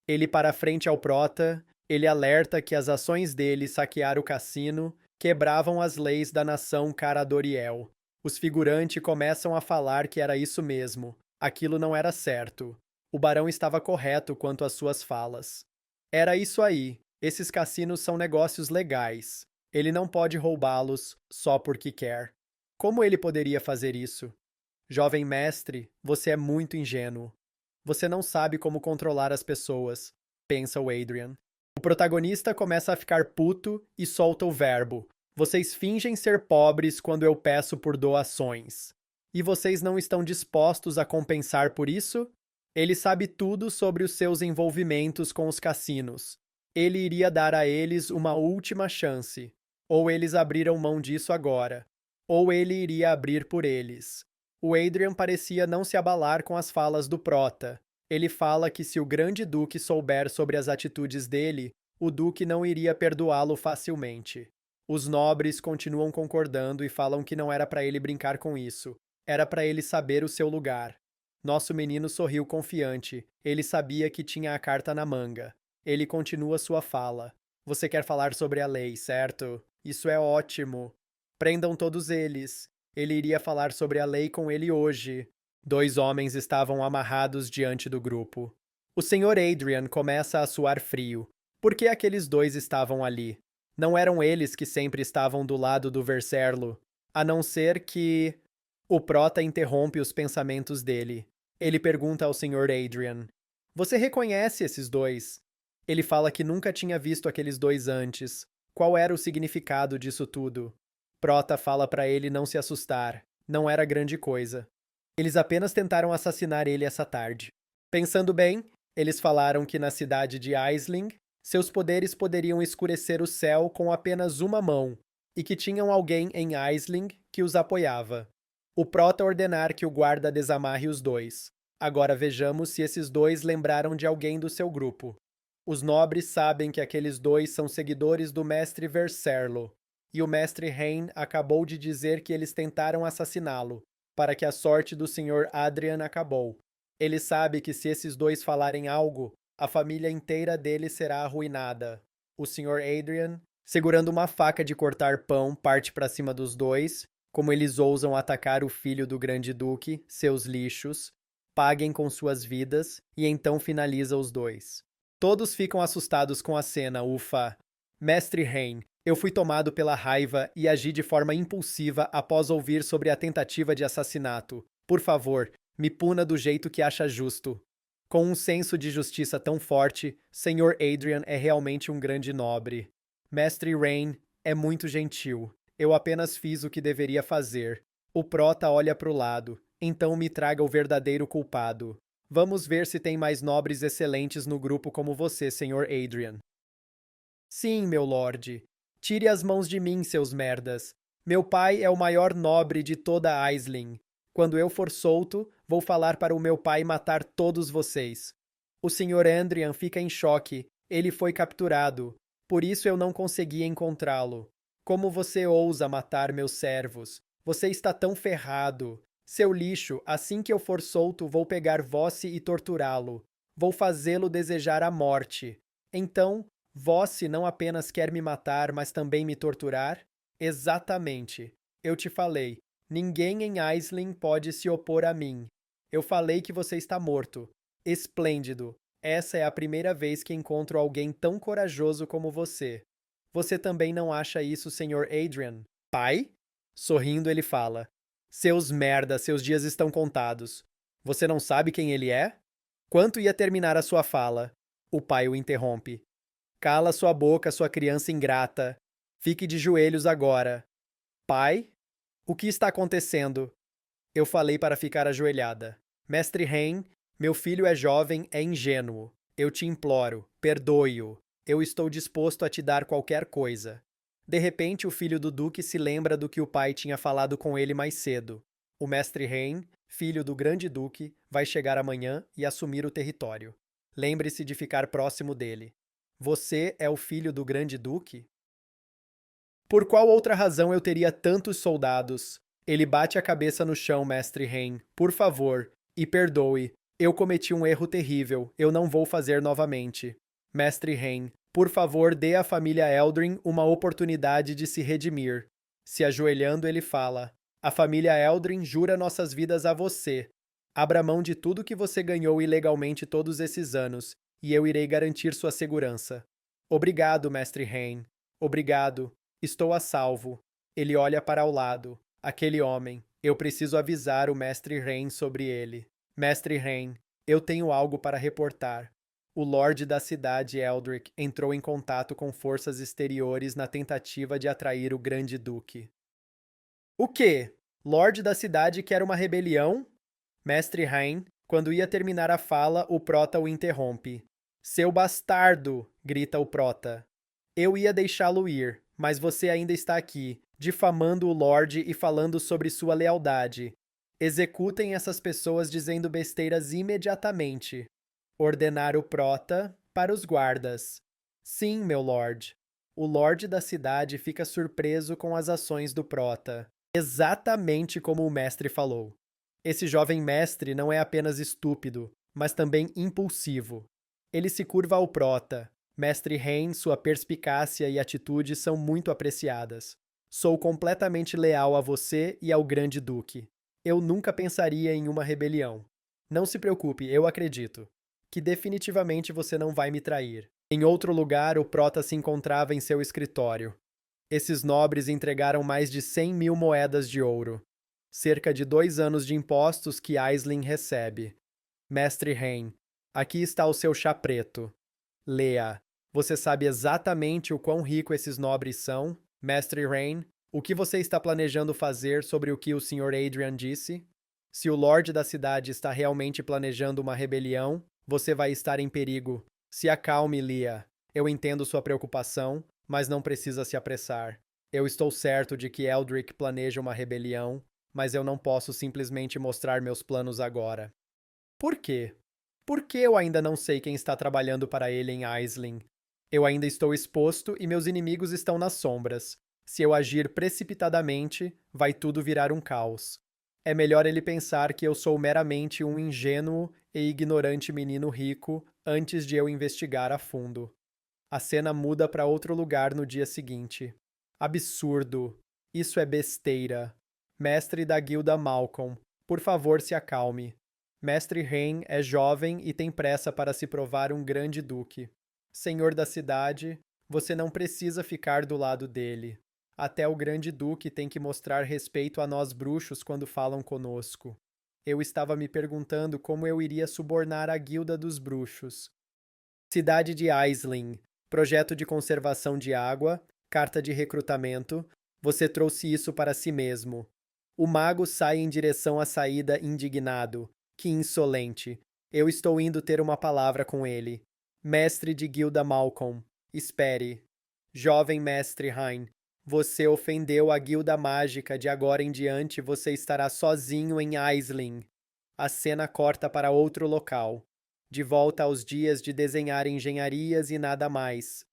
Ele para frente ao Prota, ele alerta que as ações dele saquear o cassino quebravam as leis da nação Caradoriel. Os figurantes começam a falar que era isso mesmo, aquilo não era certo. O barão estava correto quanto às suas falas. Era isso aí, esses cassinos são negócios legais. Ele não pode roubá-los só porque quer. Como ele poderia fazer isso? Jovem mestre, você é muito ingênuo. Você não sabe como controlar as pessoas, pensa o Adrian. O protagonista começa a ficar puto e solta o verbo. Vocês fingem ser pobres quando eu peço por doações. E vocês não estão dispostos a compensar por isso? Ele sabe tudo sobre os seus envolvimentos com os cassinos. Ele iria dar a eles uma última chance. Ou eles abriram mão disso agora. Ou ele iria abrir por eles. O Adrian parecia não se abalar com as falas do Prota. Ele fala que se o grande duque souber sobre as atitudes dele, o duque não iria perdoá-lo facilmente. Os nobres continuam concordando e falam que não era para ele brincar com isso. Era para ele saber o seu lugar. Nosso menino sorriu confiante. Ele sabia que tinha a carta na manga. Ele continua sua fala. Você quer falar sobre a lei, certo? Isso é ótimo. Prendam todos eles. Ele iria falar sobre a lei com ele hoje. 2 homens estavam amarrados diante do grupo. O Sr. Adrian começa a suar frio. Por que aqueles 2 estavam ali? Não eram eles que sempre estavam do lado do Verserlo, a não ser que... O Prota interrompe os pensamentos dele. Ele pergunta ao Sr. Adrian: Você reconhece esses 2? Ele fala que nunca tinha visto aqueles 2 antes. Qual era o significado disso tudo? Prota fala para ele não se assustar. Não era grande coisa. Eles apenas tentaram assassinar ele essa tarde. Pensando bem, eles falaram que na cidade de Aisling, seus poderes poderiam escurecer o céu com apenas uma mão, e que tinham alguém em Aisling que os apoiava. O Prota ordenar que o guarda desamarre os 2. Agora vejamos se esses 2 lembraram de alguém do seu grupo. Os nobres sabem que aqueles 2 são seguidores do mestre Verserlo, e o mestre Hain acabou de dizer que eles tentaram assassiná-lo, para que a sorte do Sr. Adrian acabou. Ele sabe que se esses 2 falarem algo, a família inteira dele será arruinada. O Sr. Adrian, segurando uma faca de cortar pão, parte para cima dos 2, como eles ousam atacar o filho do grande duque, seus lixos, paguem com suas vidas, e então finaliza os 2. Todos ficam assustados com a cena, ufa. Mestre Hain, eu fui tomado pela raiva e agi de forma impulsiva após ouvir sobre a tentativa de assassinato. Por favor, me puna do jeito que acha justo. Com um senso de justiça tão forte, Sr. Adrian é realmente um grande nobre. Mestre Rain é muito gentil. Eu apenas fiz o que deveria fazer. O Prota olha para o lado. Então me traga o verdadeiro culpado. Vamos ver se tem mais nobres excelentes no grupo como você, Sr. Adrian. Sim, meu lorde. Tire as mãos de mim, seus merdas. Meu pai é o maior nobre de toda Aisling. Quando eu for solto, vou falar para o meu pai matar todos vocês. O Sr. Adrian fica em choque. Ele foi capturado. Por isso eu não consegui encontrá-lo. Como você ousa matar meus servos? Você está tão ferrado. Seu lixo, assim que eu for solto, vou pegar Vossi e torturá-lo. Vou fazê-lo desejar a morte. Então, Vossi não apenas quer me matar, mas também me torturar? Exatamente. Eu te falei. Ninguém em Aisling pode se opor a mim. Eu falei que você está morto. Esplêndido. Essa é a primeira vez que encontro alguém tão corajoso como você. Você também não acha isso, Sr. Adrian? Pai? Sorrindo, ele fala. Seus merda, seus dias estão contados. Você não sabe quem ele é? Quanto ia terminar a sua fala? O pai o interrompe. Cala sua boca, sua criança ingrata. Fique de joelhos agora. Pai? O que está acontecendo? Eu falei para ficar ajoelhada. Mestre Rain, meu filho é jovem, é ingênuo. Eu te imploro, perdoe-o. Eu estou disposto a te dar qualquer coisa. De repente, o filho do duque se lembra do que o pai tinha falado com ele mais cedo. O mestre Rain, filho do grande duque, vai chegar amanhã e assumir o território. Lembre-se de ficar próximo dele. Você é o filho do grande duque? Por qual outra razão eu teria tantos soldados? Ele bate a cabeça no chão, mestre Rain. Por favor, e perdoe. Eu cometi um erro terrível. Eu não vou fazer novamente. Mestre Rain, por favor, dê à família Eldrin uma oportunidade de se redimir. Se ajoelhando, ele fala: A família Eldrin jura nossas vidas a você. Abra mão de tudo que você ganhou ilegalmente todos esses anos, e eu irei garantir sua segurança. Obrigado, mestre Rain. Obrigado. Estou a salvo. Ele olha para o lado. Aquele homem. Eu preciso avisar o mestre Rain sobre ele. Mestre Rain, eu tenho algo para reportar. O Lorde da cidade, Eldrick, entrou em contato com forças exteriores na tentativa de atrair o Grande Duque. O quê? Lorde da cidade quer uma rebelião? Mestre Rain, quando ia terminar a fala, o Prota o interrompe. Seu bastardo! Grita o Prota. Eu ia deixá-lo ir, mas você ainda está aqui, difamando o Lorde e falando sobre sua lealdade. Executem essas pessoas dizendo besteiras imediatamente. Ordenar o Prota para os guardas. Sim, meu Lorde. O Lorde da cidade fica surpreso com as ações do Prota. Exatamente como o mestre falou. Esse jovem mestre não é apenas estúpido, mas também impulsivo. Ele se curva ao Prota. Mestre Rain, sua perspicácia e atitude são muito apreciadas. Sou completamente leal a você e ao Grande Duque. Eu nunca pensaria em uma rebelião. Não se preocupe, eu acredito. Que definitivamente você não vai me trair. Em outro lugar, o Prota se encontrava em seu escritório. Esses nobres entregaram mais de 100.000 moedas de ouro. Cerca de 2 anos de impostos que Aisling recebe. Mestre Rain, aqui está o seu chá preto. Leia. Você sabe exatamente o quão rico esses nobres são? Mestre Rain, o que você está planejando fazer sobre o que o Sr. Adrian disse? Se o Lorde da cidade está realmente planejando uma rebelião, você vai estar em perigo. Se acalme, Leah. Eu entendo sua preocupação, mas não precisa se apressar. Eu estou certo de que Eldrick planeja uma rebelião, mas eu não posso simplesmente mostrar meus planos agora. Por quê? Por que eu ainda não sei quem está trabalhando para ele em Aisling? Eu ainda estou exposto e meus inimigos estão nas sombras. Se eu agir precipitadamente, vai tudo virar um caos. É melhor ele pensar que eu sou meramente um ingênuo e ignorante menino rico antes de eu investigar a fundo. A cena muda para outro lugar no dia seguinte. Absurdo. Isso é besteira. Mestre da guilda Malcolm, por favor se acalme. Mestre Rain é jovem e tem pressa para se provar um grande duque. Senhor da cidade, você não precisa ficar do lado dele. Até o grande duque tem que mostrar respeito a nós bruxos quando falam conosco. Eu estava me perguntando como eu iria subornar a guilda dos bruxos. Cidade de Aisling. Projeto de conservação de água, carta de recrutamento. Você trouxe isso para si mesmo. O mago sai em direção à saída indignado. Que insolente. Eu estou indo ter uma palavra com ele. Mestre de guilda Malcolm. Espere. Jovem mestre Hein. Você ofendeu a guilda mágica. De agora em diante você estará sozinho em Aisling. A cena corta para outro local. De volta aos dias de desenhar engenharias e nada mais.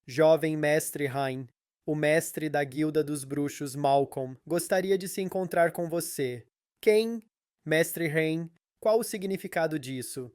Jovem mestre Hein, o mestre da guilda dos bruxos Malcolm, gostaria de se encontrar com você. Quem? Mestre Hein, qual o significado disso?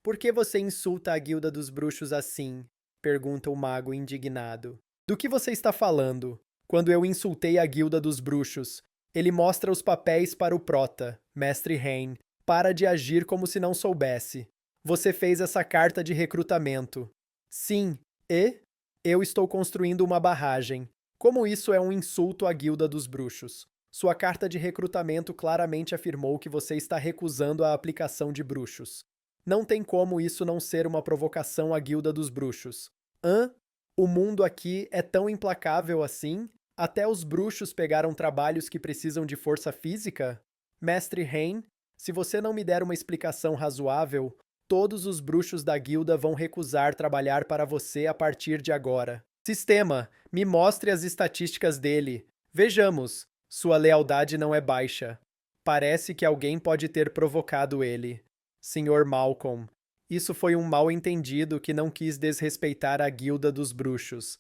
Por que você insulta a guilda dos bruxos assim? pergunta o mago indignado. Do que você está falando? Quando eu insultei a guilda dos bruxos, ele mostra os papéis para o prota, Mestre Rain. Para de agir como se não soubesse. Você fez essa carta de recrutamento. Sim, e? Eu estou construindo uma barragem. Como isso é um insulto à guilda dos bruxos? Sua carta de recrutamento claramente afirmou que você está recusando a aplicação de bruxos. Não tem como isso não ser uma provocação à guilda dos bruxos. Hã? O mundo aqui é tão implacável assim? Até os bruxos pegaram trabalhos que precisam de força física? Mestre Rain, se você não me der uma explicação razoável, todos os bruxos da guilda vão recusar trabalhar para você a partir de agora. Sistema, me mostre as estatísticas dele. Vejamos. Sua lealdade não é baixa. Parece que alguém pode ter provocado ele. Sr. Malcolm, isso foi um mal-entendido que não quis desrespeitar a guilda dos bruxos.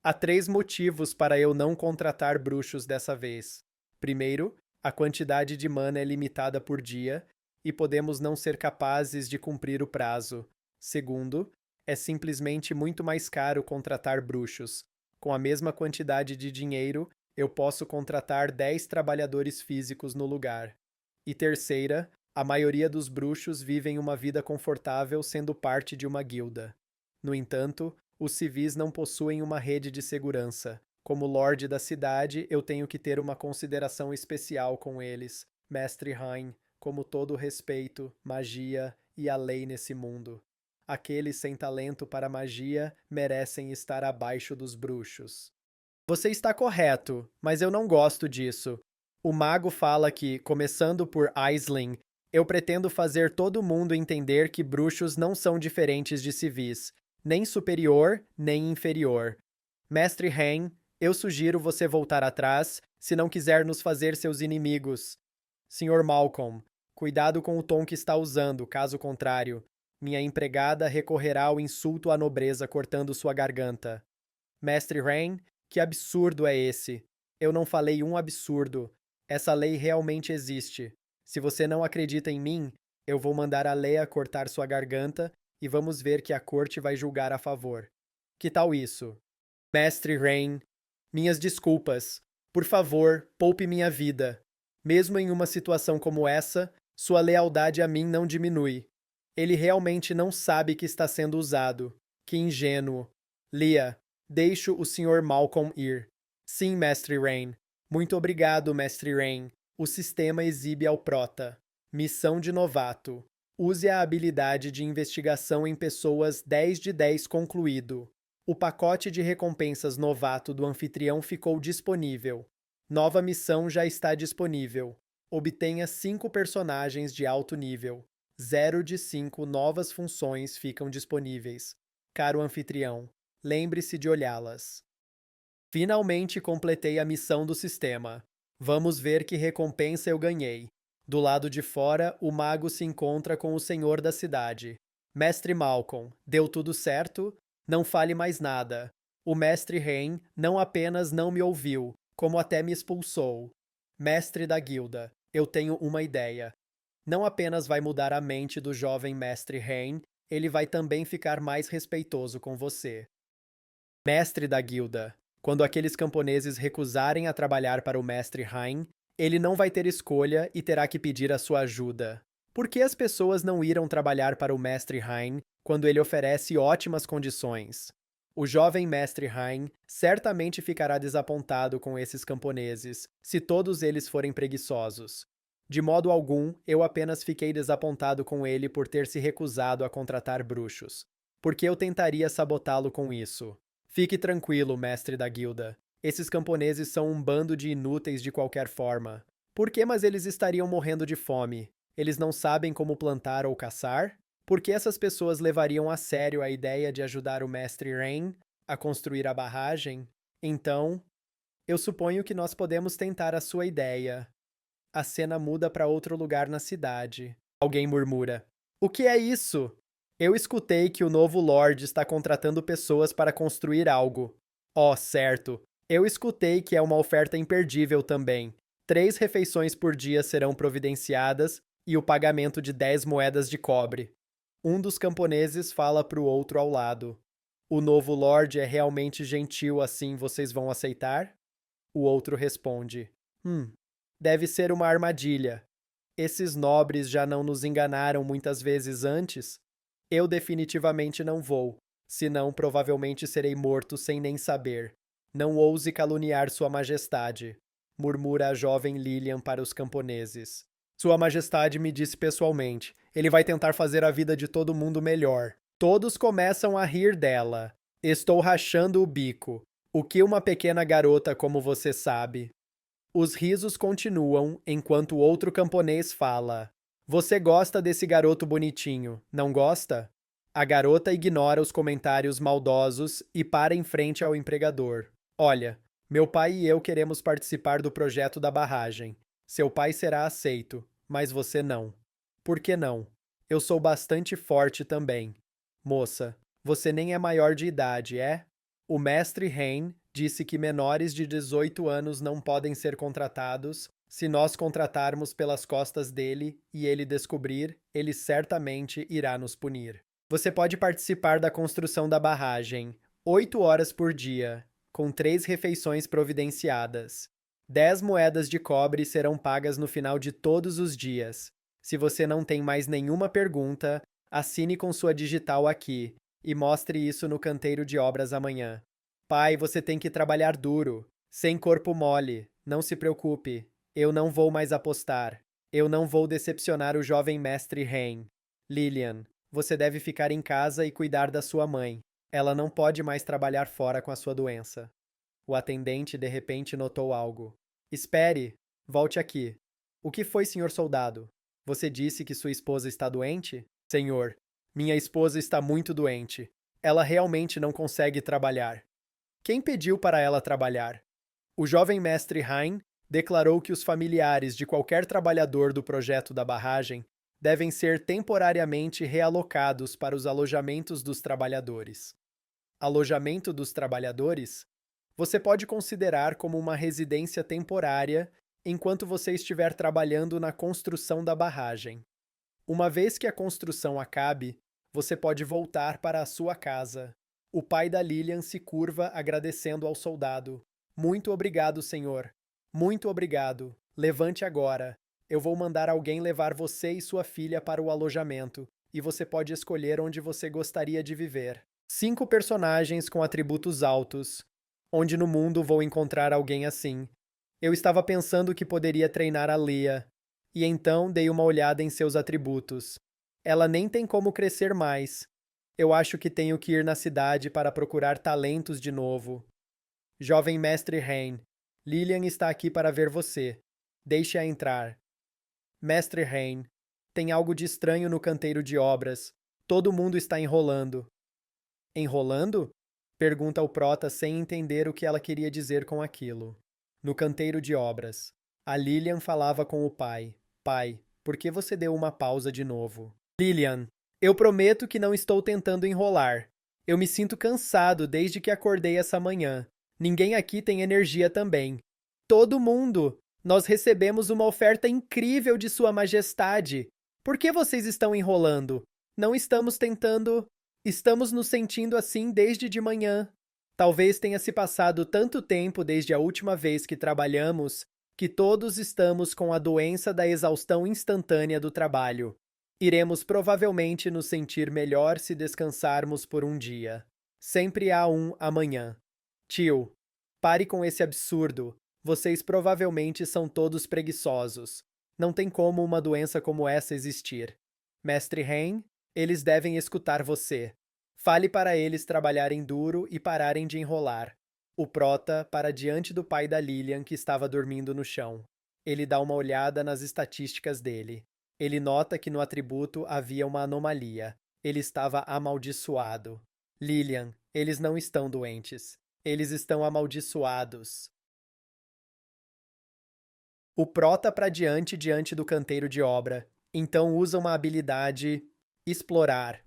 Há 3 motivos para eu não contratar bruxos dessa vez. Primeiro, a quantidade de mana é limitada por dia e podemos não ser capazes de cumprir o prazo. Segundo, é simplesmente muito mais caro contratar bruxos. Com a mesma quantidade de dinheiro, eu posso contratar 10 trabalhadores físicos no lugar. E terceira, a maioria dos bruxos vivem uma vida confortável sendo parte de uma guilda. No entanto, os civis não possuem uma rede de segurança. Como lorde da cidade, eu tenho que ter uma consideração especial com eles, Mestre Rain, como todo o respeito, magia e a lei nesse mundo. Aqueles sem talento para magia merecem estar abaixo dos bruxos. Você está correto, mas eu não gosto disso. O mago fala que, começando por Aisling, eu pretendo fazer todo mundo entender que bruxos não são diferentes de civis, nem superior, nem inferior. Mestre Rain, eu sugiro você voltar atrás, se não quiser nos fazer seus inimigos. Sr. Malcolm, cuidado com o tom que está usando, caso contrário. Minha empregada recorrerá ao insulto à nobreza cortando sua garganta. Mestre Rain, que absurdo é esse? Eu não falei um absurdo. Essa lei realmente existe. Se você não acredita em mim, eu vou mandar a Leia cortar sua garganta e vamos ver que a corte vai julgar a favor. Que tal isso? Mestre Rain, minhas desculpas. Por favor, poupe minha vida. Mesmo em uma situação como essa, sua lealdade a mim não diminui. Ele realmente não sabe que está sendo usado. Que ingênuo. Leah, deixo o Sr. Malcolm ir. Sim, Mestre Rain. Muito obrigado, Mestre Rain. O sistema exibe ao prota. Missão de novato. Use a habilidade de investigação em pessoas 10 de 10 concluído. O pacote de recompensas novato do anfitrião ficou disponível. Nova missão já está disponível. Obtenha 5 personagens de alto nível. 0 de 5 novas funções ficam disponíveis. Caro anfitrião, lembre-se de olhá-las. Finalmente completei a missão do sistema. Vamos ver que recompensa eu ganhei. Do lado de fora, o mago se encontra com o senhor da cidade. Mestre Malcolm, deu tudo certo? Não fale mais nada. O mestre Rain não apenas não me ouviu, como até me expulsou. Mestre da guilda, eu tenho uma ideia. Não apenas vai mudar a mente do jovem mestre Rain, ele vai também ficar mais respeitoso com você. Mestre da guilda, quando aqueles camponeses recusarem a trabalhar para o mestre Rain, ele não vai ter escolha e terá que pedir a sua ajuda. Por que as pessoas não irão trabalhar para o mestre Rain quando ele oferece ótimas condições? O jovem mestre Rain certamente ficará desapontado com esses camponeses, se todos eles forem preguiçosos. De modo algum, eu apenas fiquei desapontado com ele por ter se recusado a contratar bruxos. Porque eu tentaria sabotá-lo com isso. Fique tranquilo, mestre da guilda. Esses camponeses são um bando de inúteis de qualquer forma. Por que mas eles estariam morrendo de fome? Eles não sabem como plantar ou caçar? Por que essas pessoas levariam a sério a ideia de ajudar o mestre Rain a construir a barragem? Então, eu suponho que nós podemos tentar a sua ideia. A cena muda para outro lugar na cidade. Alguém murmura. O que é isso? Eu escutei que o novo Lorde está contratando pessoas para construir algo. Oh, certo. Eu escutei que é uma oferta imperdível também. 3 refeições por dia serão providenciadas e o pagamento de 10 moedas de cobre. Um dos camponeses fala para o outro ao lado. O novo Lorde é realmente gentil assim vocês vão aceitar? O outro responde: deve ser uma armadilha. Esses nobres já não nos enganaram muitas vezes antes? Eu definitivamente não vou, senão provavelmente serei morto sem nem saber. Não ouse caluniar Sua Majestade, murmura a jovem Lilian para os camponeses. Sua Majestade me disse pessoalmente, ele vai tentar fazer a vida de todo mundo melhor. Todos começam a rir dela. Estou rachando o bico. O que uma pequena garota como você sabe? Os risos continuam enquanto outro camponês fala. Você gosta desse garoto bonitinho, não gosta? A garota ignora os comentários maldosos e para em frente ao empregador. Olha, meu pai e eu queremos participar do projeto da barragem. Seu pai será aceito, mas você não. Por que não? Eu sou bastante forte também. Moça, você nem é maior de idade, é? O mestre Hein disse que menores de 18 anos não podem ser contratados. Se nós contratarmos pelas costas dele e ele descobrir, ele certamente irá nos punir. Você pode participar da construção da barragem, 8 horas por dia, com 3 refeições providenciadas. 10 moedas de cobre serão pagas no final de todos os dias. Se você não tem mais nenhuma pergunta, assine com sua digital aqui e mostre isso no canteiro de obras amanhã. Pai, você tem que trabalhar duro, sem corpo mole, não se preocupe. Eu não vou mais apostar. Eu não vou decepcionar o jovem mestre Hein. Lilian, você deve ficar em casa e cuidar da sua mãe. Ela não pode mais trabalhar fora com a sua doença. O atendente de repente notou algo. Espere, volte aqui. O que foi, senhor soldado? Você disse que sua esposa está doente? Senhor, minha esposa está muito doente. Ela realmente não consegue trabalhar. Quem pediu para ela trabalhar? O jovem mestre Hein declarou que os familiares de qualquer trabalhador do projeto da barragem devem ser temporariamente realocados para os alojamentos dos trabalhadores. Alojamento dos trabalhadores? Você pode considerar como uma residência temporária enquanto você estiver trabalhando na construção da barragem. Uma vez que a construção acabe, você pode voltar para a sua casa. O pai da Lilian se curva agradecendo ao soldado. Muito obrigado, senhor. Muito obrigado. Levante agora. Eu vou mandar alguém levar você e sua filha para o alojamento, e você pode escolher onde você gostaria de viver. 5 personagens com atributos altos. Onde no mundo vou encontrar alguém assim? Eu estava pensando que poderia treinar a Leah, e então dei uma olhada em seus atributos. Ela nem tem como crescer mais. Eu acho que tenho que ir na cidade para procurar talentos de novo. Jovem mestre Hein, Lilian está aqui para ver você. Deixe-a entrar. Mestre Hein, tem algo de estranho no canteiro de obras. Todo mundo está enrolando. Enrolando? Pergunta o prota sem entender o que ela queria dizer com aquilo. No canteiro de obras. A Lilian falava com o pai. Pai, por que você deu uma pausa de novo? Lilian, eu prometo que não estou tentando enrolar. Eu me sinto cansado desde que acordei essa manhã. Ninguém aqui tem energia também. Todo mundo! Nós recebemos uma oferta incrível de Sua Majestade. Por que vocês estão enrolando? Não estamos tentando. Estamos nos sentindo assim desde de manhã. Talvez tenha se passado tanto tempo desde a última vez que trabalhamos que todos estamos com a doença da exaustão instantânea do trabalho. Iremos provavelmente nos sentir melhor se descansarmos por um dia. Sempre há um amanhã. Tio, pare com esse absurdo. Vocês provavelmente são todos preguiçosos. Não tem como uma doença como essa existir. Mestre Hein, eles devem escutar você. Fale para eles trabalharem duro e pararem de enrolar. O prota para diante do pai da Lilian, que estava dormindo no chão. Ele dá uma olhada nas estatísticas dele. Ele nota que no atributo havia uma anomalia. Ele estava amaldiçoado. Lilian, eles não estão doentes. Eles estão amaldiçoados. O prota para diante do canteiro de obra. Então usa uma habilidade explorar.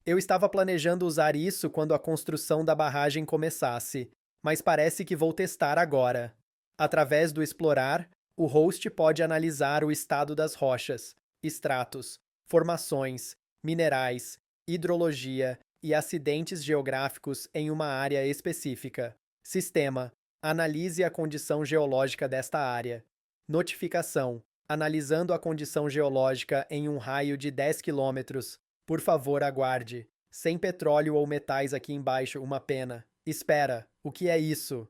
Eu estava planejando usar isso quando a construção da barragem começasse, mas parece que vou testar agora. Através do explorar, o host pode analisar o estado das rochas, estratos, formações, minerais, hidrologia e acidentes geográficos em uma área específica. Sistema: analise a condição geológica desta área. Notificação: analisando a condição geológica em um raio de 10 quilômetros. Por favor, aguarde. Sem petróleo ou metais aqui embaixo, uma pena. Espera, o que é isso?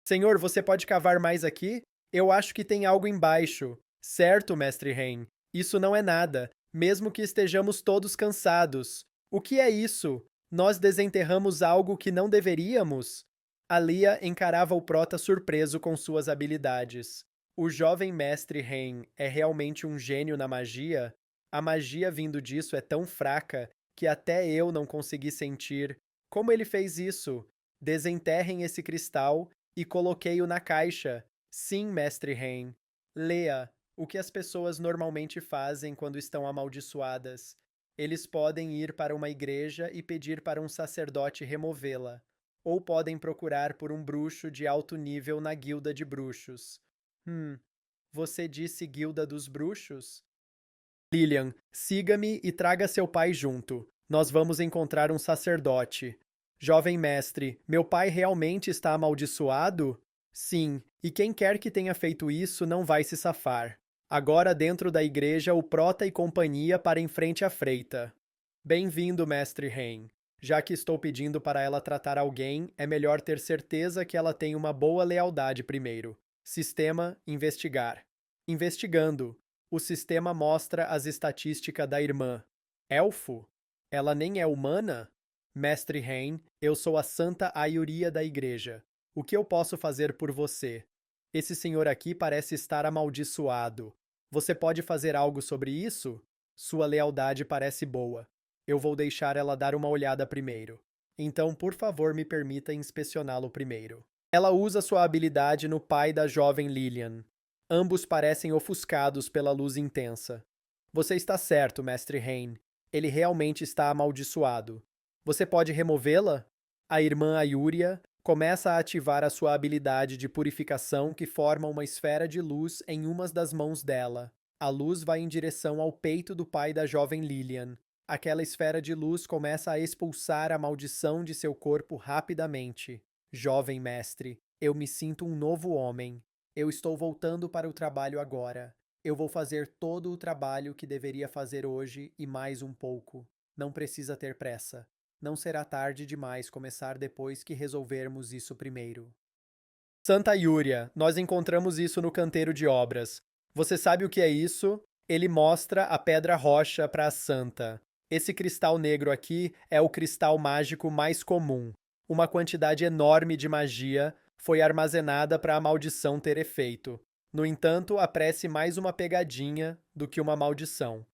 Senhor, você pode cavar mais aqui? Eu acho que tem algo embaixo. Certo, mestre Rain. Isso não é nada, mesmo que estejamos todos cansados. O que é isso? Nós desenterramos algo que não deveríamos? Alia encarava o prota surpreso com suas habilidades. O jovem mestre Rain é realmente um gênio na magia? A magia vindo disso é tão fraca que até eu não consegui sentir. Como ele fez isso? Desenterrem esse cristal e coloquei-o na caixa. Sim, mestre Rain. Leia o que as pessoas normalmente fazem quando estão amaldiçoadas. Eles podem ir para uma igreja e pedir para um sacerdote removê-la, ou podem procurar por um bruxo de alto nível na guilda de bruxos. Você disse guilda dos bruxos? Lilian, siga-me e traga seu pai junto. Nós vamos encontrar um sacerdote. Jovem mestre, meu pai realmente está amaldiçoado? Sim, e quem quer que tenha feito isso não vai se safar. Agora dentro da igreja o prota e companhia para em frente à freita. Bem-vindo, mestre Rain. Já que estou pedindo para ela tratar alguém, é melhor ter certeza que ela tem uma boa lealdade primeiro. Sistema: investigar. Investigando. O sistema mostra as estatísticas da irmã. Elfo? Ela nem é humana? Mestre Rain, eu sou a Santa Ayuria da igreja. O que eu posso fazer por você? Esse senhor aqui parece estar amaldiçoado. Você pode fazer algo sobre isso? Sua lealdade parece boa. Eu vou deixar ela dar uma olhada primeiro. Então, por favor, me permita inspecioná-lo primeiro. Ela usa sua habilidade no pai da jovem Lilian. Ambos parecem ofuscados pela luz intensa. Você está certo, mestre Rain. Ele realmente está amaldiçoado. Você pode removê-la? A irmã Ayuria começa a ativar a sua habilidade de purificação que forma uma esfera de luz em uma das mãos dela. A luz vai em direção ao peito do pai da jovem Lilian. Aquela esfera de luz começa a expulsar a maldição de seu corpo rapidamente. Jovem mestre, eu me sinto um novo homem. Eu estou voltando para o trabalho agora. Eu vou fazer todo o trabalho que deveria fazer hoje e mais um pouco. Não precisa ter pressa. Não será tarde demais começar depois que resolvermos isso primeiro. Santa Yúria, nós encontramos isso no canteiro de obras. Você sabe o que é isso? Ele mostra a pedra rocha para a santa. Esse cristal negro aqui é o cristal mágico mais comum. Uma quantidade enorme de magia foi armazenada para a maldição ter efeito. No entanto, parece mais uma pegadinha do que uma maldição.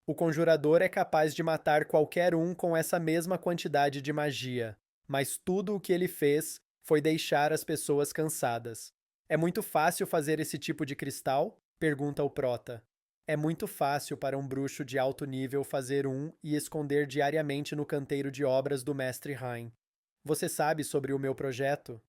O conjurador é capaz de matar qualquer um com essa mesma quantidade de magia, mas tudo o que ele fez foi deixar as pessoas cansadas. É muito fácil fazer esse tipo de cristal? Pergunta o prota. É muito fácil para um bruxo de alto nível fazer um e esconder diariamente no canteiro de obras do mestre Rain. Você sabe sobre o meu projeto?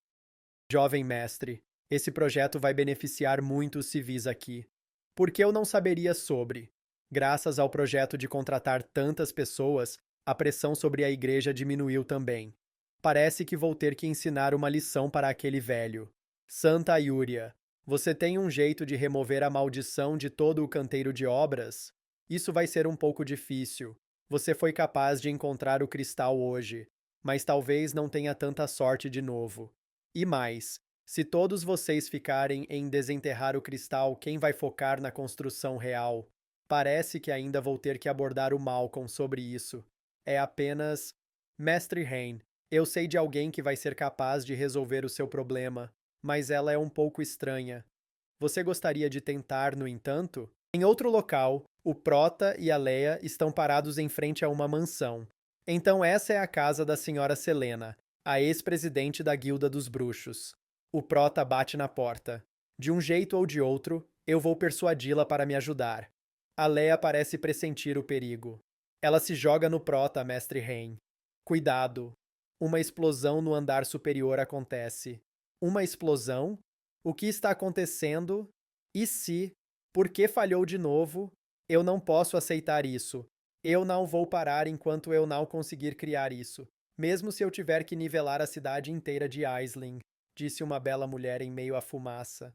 Jovem mestre, esse projeto vai beneficiar muitos civis aqui. Por que eu não saberia sobre? Graças ao projeto de contratar tantas pessoas, a pressão sobre a igreja diminuiu também. Parece que vou ter que ensinar uma lição para aquele velho. Santa Ayuria, você tem um jeito de remover a maldição de todo o canteiro de obras? Isso vai ser um pouco difícil. Você foi capaz de encontrar o cristal hoje, mas talvez não tenha tanta sorte de novo. E mais, se todos vocês ficarem em desenterrar o cristal, quem vai focar na construção real? Parece que ainda vou ter que abordar o Malcolm sobre isso. É apenas... Mestre Rain, eu sei de alguém que vai ser capaz de resolver o seu problema, mas ela é um pouco estranha. Você gostaria de tentar, no entanto? Em outro local, o Prota e a Leia estão parados em frente a uma mansão. Então essa é a casa da senhora Selena, a ex-presidente da Guilda dos Bruxos. O Prota bate na porta. De um jeito ou de outro, eu vou persuadi-la para me ajudar. A Leia parece pressentir o perigo. Ela se joga no Prota, mestre Rain. Cuidado. Uma explosão no andar superior acontece. Uma explosão? O que está acontecendo? E se? Por que falhou de novo? Eu não posso aceitar isso. Eu não vou parar enquanto eu não conseguir criar isso. Mesmo se eu tiver que nivelar a cidade inteira de Aisling, disse uma bela mulher em meio à fumaça.